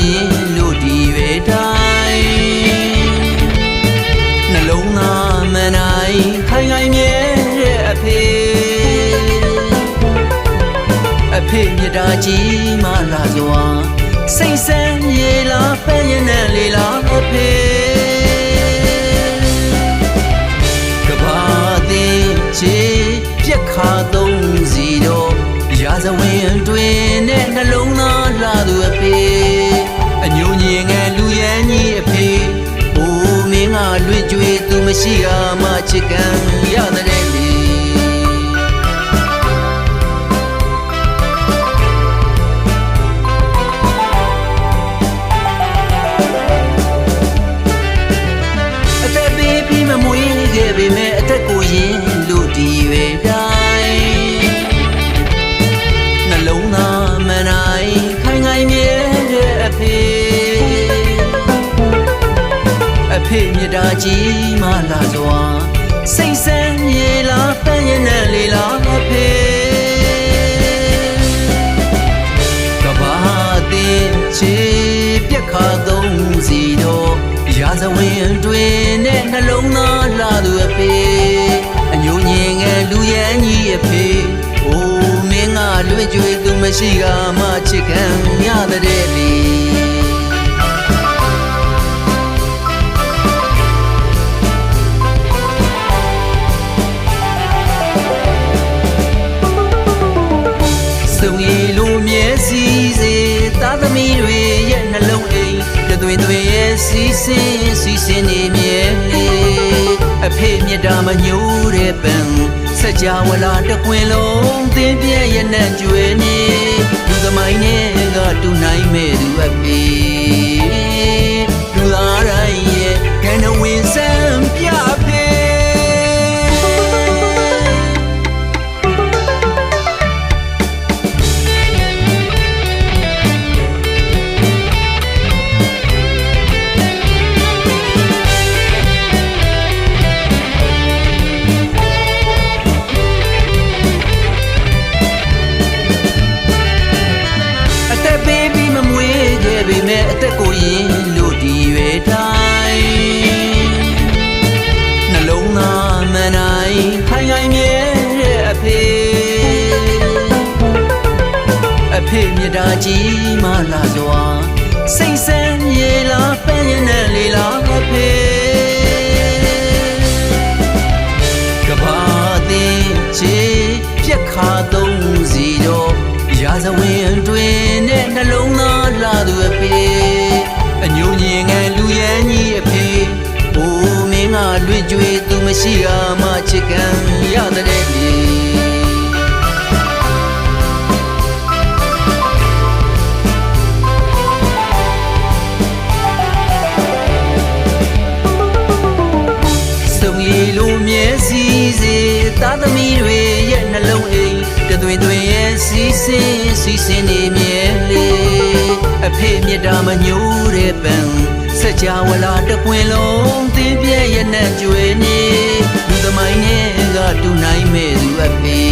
ရင်လို့ဒီပဲတိုင်းနှလုံးသားမနိုင်ခိုင်ခိုင်မြဲတဲ့အဖေမြတ်တာကြီးမလာစွာစိတ်ဆန်းရေလာဖဲ့ရင်နဲ့လေလာအဖေကဘာသေးချေပြက်ခါသုံးစီတော့ရာဇဝင်တွင်နဲ့နှလုံးသားလာသူအဖေအညိုညင်ငယ်လူရန်ကြီးအဖေအိုးမင်းကလွင့်ကြွေသူမရှိတာမှချစ်ကန်ရတဲ့လေမွေးခဲ့ပေမဲ့အသက်ကိုရင်လို့ဒီရွယ်တိုင်းနှလုံးသားမနိုင်ခိုင်ခိုင်မြဲတဲ့အဖေမြတ်တာကြီးမလာစွာစိတ်ဆန်းရေလာပန်းရင်နဲ့လေလာအဖေကဘာတင်ချေပြက်ခါသုံးစီတော့ရာဇဝင်တွင်နဲ့နှလုံးသားလာသူအဖေအညိုညင်ငယ်လူရန်ကြီးအဖေအိုးမင်းကလွင့်ကြွေသူမရှိကမှချစ်ခံရတဲ့လေစုံရီလိုမျက်စိစေသားသမီးတွေရဲ့နှလုံးအိမ်တွေရဲ့စီစဉ်နေမြဲလေအဖေမြတ်တာမညိုးတဲ့ပန်းစကြဝဠာတစ်ခွင်လုံးသင်ပြည့်ရဲ့နဲ့ကျွေးနေလူသမိုင်းနဲ့ကတူနိုင်မဲ့သူအဖေလူသားတိုင်းရဲ့ကံဝင်စံပြဖေအသက်ကိုရင်လို့ဒီရွယ်တိုင်းနှလုံးသားမနိုင်ခိုင်ခိုင်မြဲတဲ့အဖေမြတ်တာကြီးမလာစွာစိတ်ဆန်းရေလာပန်းရင်နဲ့လေလာအဖေကဘာသေးချေပြက်ခါသုံးစီတော့ရာဇဝင်တွင်နဲ့နှလုံးသားလာသူအဖေအညိုညင်ငယ်လူရန်ကြီးအဖေအိုးမင်းကလွင့်ကြွေသူမရှိတာမှချစ်ကန်ရတဲ့လေစုံရီလိုမျက်စိစေသားသမီးတွေရဲ့နှလုံးအိမ်တွေရဲ့စီစဉ်နေမြဲလေအဖေမြတ်တာမညိုးတဲ့ပန်းစကြဝဠာတစ်ခွင်လုံးသင်ပြည့်ရဲ့နဲ့ကျွေးနေလူသမိုင်းနဲ့ကတူနိုင်မဲ့သူအဖေ